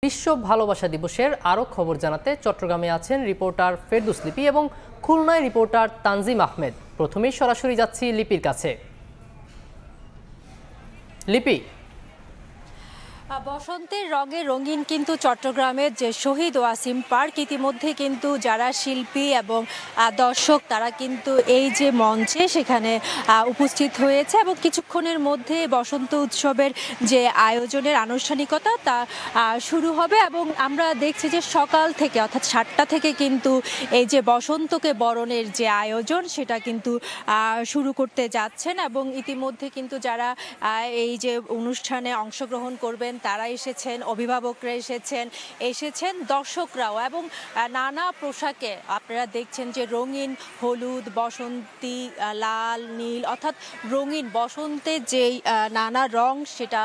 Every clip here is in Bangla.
বিশ্ব ভালোবাসা দিবসের আরও খবর জানাতে চট্টগ্রামে আছেন রিপোর্টার ফেরদৌস লিপি এবং খুলনায় রিপোর্টার তানজিম আহমেদ। প্রথমেই সরাসরি যাচ্ছি লিপির কাছে। লিপি, বসন্তের রঙে রঙিন কিন্তু চট্টগ্রামের যে শহীদ ওয়াসিম পার্ক, ইতিমধ্যে কিন্তু যারা শিল্পী এবং দর্শক তারা কিন্তু এই যে মঞ্চে সেখানে উপস্থিত হয়েছে এবং কিছুক্ষণের মধ্যে বসন্ত উৎসবের যে আয়োজনের আনুষ্ঠানিকতা তা শুরু হবে। এবং আমরা দেখছি যে সকাল থেকে অর্থাৎ 7টা থেকে কিন্তু এই যে বসন্তকে বরণের যে আয়োজন সেটা কিন্তু শুরু করতে যাচ্ছেন এবং ইতিমধ্যে কিন্তু যারা এই যে অনুষ্ঠানে অংশগ্রহণ করবেন তারা এসেছেন, অভিভাবকরা এসেছেন দর্শকরাও এবং নানা পোশাকে আপনারা দেখছেন যে রঙিন হলুদ, বসন্তী, লাল, নীল অর্থাৎ রঙিন বসন্তের যেই নানা রং সেটা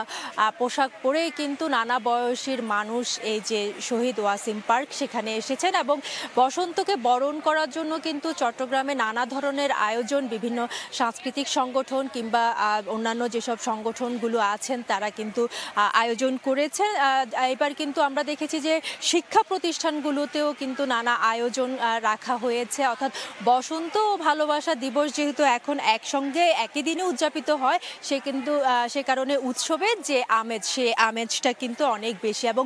পোশাক পরেই কিন্তু নানা বয়সীর মানুষ এই যে শহীদ ওয়াসিম পার্ক সেখানে এসেছেন এবং বসন্তকে বরণ করার জন্য কিন্তু চট্টগ্রামে নানা ধরনের আয়োজন, বিভিন্ন সাংস্কৃতিক সংগঠন কিংবা অন্যান্য যেসব সংগঠনগুলো আছেন তারা কিন্তু আয়োজন করেছে। এবার কিন্তু আমরা দেখেছি যে শিক্ষা প্রতিষ্ঠানগুলোতেও কিন্তু নানা আয়োজন রাখা হয়েছে, অর্থাৎ বসন্ত ও ভালোবাসা দিবস যেহেতু এখন একসঙ্গে একই দিনে উদযাপিত হয় সে কারণে উৎসবের যে আমেজ সে আমেজটা কিন্তু অনেক বেশি এবং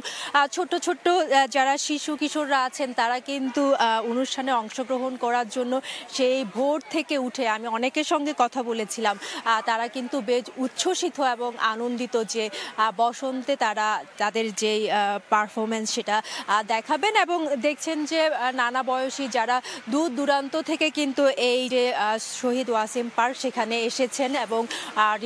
ছোট্ট ছোট্ট যারা শিশু কিশোররা আছেন তারা কিন্তু অনুষ্ঠানে অংশগ্রহণ করার জন্য সেই ভোর থেকে উঠে আমি অনেকের সঙ্গে কথা বলেছিলাম, তারা কিন্তু বেশ উচ্ছ্বসিত এবং আনন্দিত যে বসন্তে তারা তাদের যে পারফরমেন্স সেটা দেখাবেন এবং দেখছেন যে নানা বয়সী যারা দূর দূরান্ত থেকে কিন্তু এই যে শহীদ ওয়াসিম পার্ক সেখানে এসেছেন এবং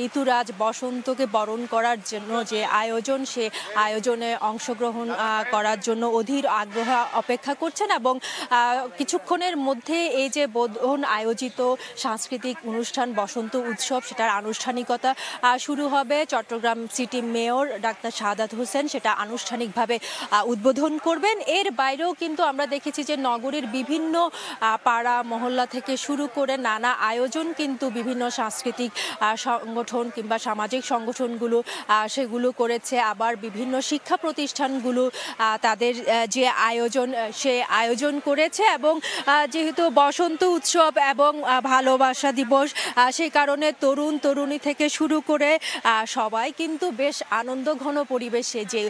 ঋতুরাজ বসন্তকে বরণ করার জন্য যে আয়োজন সে আয়োজনে অংশগ্রহণ করার জন্য অধীর আগ্রহ অপেক্ষা করছেন এবং কিছুক্ষণের মধ্যে এই যে বোধন আয়োজিত সাংস্কৃতিক অনুষ্ঠান বসন্ত উৎসব সেটার আনুষ্ঠানিকতা শুরু হবে। Chittagong city mayor doctor Shahadat Hossain সেটা আনুষ্ঠানিকভাবে উদ্বোধন করবেন। এর বাইরেও কিন্তু আমরা দেখেছি যে নগরীর বিভিন্ন পাড়া মহল্লা থেকে শুরু করে নানা আয়োজন কিন্তু বিভিন্ন সাংস্কৃতিক সংগঠন কিংবা সামাজিক সংগঠনগুলো সেগুলো করেছে। আবার বিভিন্ন শিক্ষা প্রতিষ্ঠানগুলো তাদের যে আয়োজন সে আয়োজন করেছে এবং যেহেতু বসন্ত উৎসব এবং ভালোবাসা দিবস সে কারণে তরুণ তরুণী থেকে শুরু করে সবাই কিন্তু বেশ আনন্দ ঘন পরিবেশে যে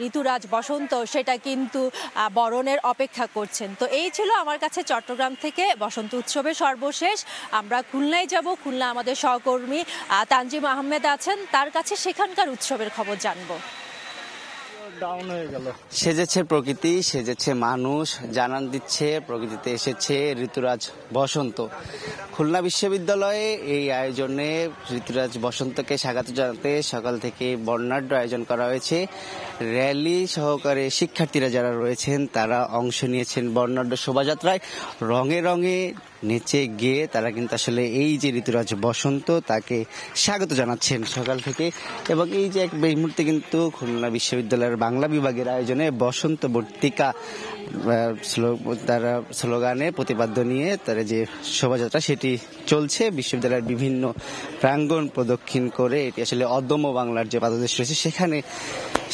ঋতুরাজ বসন্ত সেটা কিন্তু বরণের অপেক্ষা করছেন। তো এই ছিল আমার কাছে চট্টগ্রাম থেকে বসন্ত উৎসবের সর্বশেষ। আমরা খুলনায় যাব, খুলনা আমাদের সহকর্মী তানজিম আহমেদ আছেন, তার কাছে সেখানকার উৎসবের খবর জানবো। সেজেছে প্রকৃতি, সেজেছে মানুষ, জানান দিচ্ছে প্রকৃতিতে এসেছে ঋতুরাজ বসন্ত। খুলনা বিশ্ববিদ্যালয়ে এই আয়োজনে ঋতুরাজ বসন্তকে স্বাগত জানাতে সকাল থেকে বর্ণাঢ্য আয়োজন করা হয়েছে। র্যালি সহকারে শিক্ষার্থীরা যারা রয়েছেন তারা অংশ নিয়েছেন বর্ণাঢ্য শোভাযাত্রায়। রঙে রঙে নেচে গিয়ে তারা কিন্তু আসলে এই যে ঋতুরাজ বসন্ত তাকে স্বাগত জানাচ্ছেন সকাল থেকে। এবং এই যে এই মুহূর্তে কিন্তু খুলনা বিশ্ববিদ্যালয়ের বাংলা বিভাগের আয়োজনে বসন্ত বর্তিকা তারা স্লোগানে প্রতিপাদ্য নিয়ে তারা যে শোভাযাত্রা সেটি চলছে বিশ্ববিদ্যালয়ের বিভিন্ন প্রাঙ্গণ প্রদক্ষিণ করে। এটি আসলে অদম্য বাংলার যে পাদদেশ রয়েছে সেখানে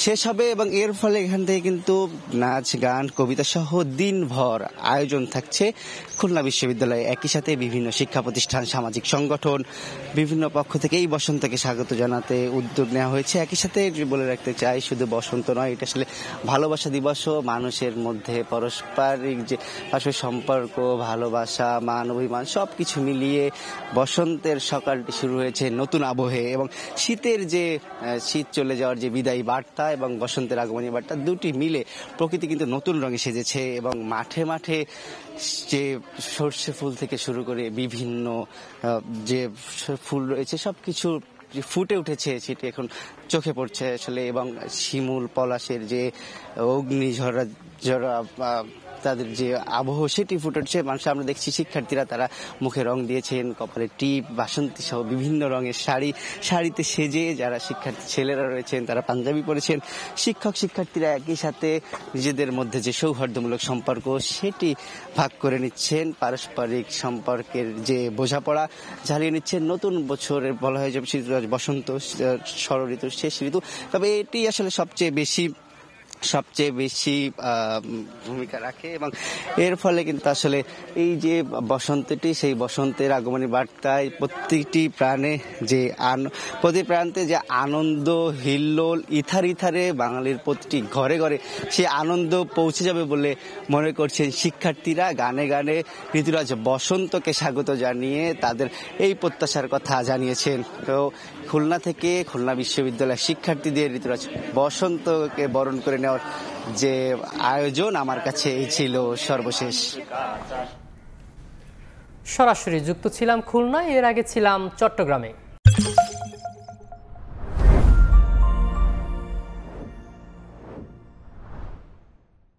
শেষ হবে এবং এর ফলে এখান থেকে কিন্তু নাচ গান কবিতা সহ দিনভর আয়োজন থাকছে খুলনা বিশ্ববিদ্যালয়ে। একই সাথে বিভিন্ন শিক্ষা প্রতিষ্ঠান, সামাজিক সংগঠন বিভিন্ন পক্ষ থেকে এই বসন্তকে স্বাগত জানাতে উদ্যোগ নেওয়া হয়েছে। একই সাথে বলে রাখতে চাই শুধু বসন্ত নয়, এটা আসলে ভালোবাসা দিবসও। মানুষের মধ্যে পারস্পরিক যে সম্পর্ক, ভালোবাসা, মান অভিমান সবকিছু মিলিয়ে বসন্তের সকালটি শুরু হয়েছে নতুন আবহে এবং শীতের যে শীত চলে যাওয়ার যে বিদায়ী বার্তা এবং বসন্তের আগমনী বার্তা দুটি মিলে প্রকৃতি কিন্তু নতুন রঙে সেজেছে এবং মাঠে মাঠে যে সর্ষে ফুল থেকে শুরু করে বিভিন্ন যে ফুল রয়েছে সবকিছু ফুটে উঠেছে সেটি এখন চোখে পড়ছে আসলে। এবং শিমুল পলাশের যে অগ্নিঝরা তাদের যে আবহ সেটি ফুটে উঠছে। মানুষ আমরা দেখছি শিক্ষার্থীরা তারা মুখে রং দিয়েছেন, কপালে টিপ, বাসন্তী সহ বিভিন্ন রঙের শাড়িতে সেজে যারা শিক্ষার্থী ছেলেরা রয়েছেন তারা পাঞ্জাবি পরেছেন। শিক্ষার্থীরা একই সাথে নিজেদের মধ্যে যে সৌহার্দ্যমূলক সম্পর্ক সেটি ভাগ করে নিচ্ছেন, পারস্পরিক সম্পর্কের যে বোঝাপড়া ঝালিয়ে নিচ্ছেন। নতুন বছরের বলা হয় যে বসন্ত ষড় ঋতু শেষ ঋতু, তবে এটি আসলে সবচেয়ে বেশি সবচেয়ে বেশি ভূমিকা রাখে এবং এর ফলে কিন্তু আসলে এই যে বসন্তটি, সেই বসন্তের আগমনী বার্তায় প্রত্যেকটি প্রাণে যে প্রতি প্রান্তে যে আনন্দ হিল্লোল ইথারে বাঙালির প্রতিটি ঘরে ঘরে সেই আনন্দ পৌঁছে যাবে বলে মনে করছেন শিক্ষার্থীরা। গানে গানে ঋতুরাজ বসন্তকে স্বাগত জানিয়ে তাদের এই প্রত্যাশার কথা জানিয়েছেন। তো খুলনা থেকে খুলনা বিশ্ববিদ্যালয়ের শিক্ষার্থীদের ঋতুরাজ বসন্তকে বরণ করে নেওয়ার যে আয়োজন, আমার কাছে এই ছিল সর্বশেষ। সরাসরি যুক্ত ছিলাম খুলনায়, এর আগে ছিলাম চট্টগ্রামে।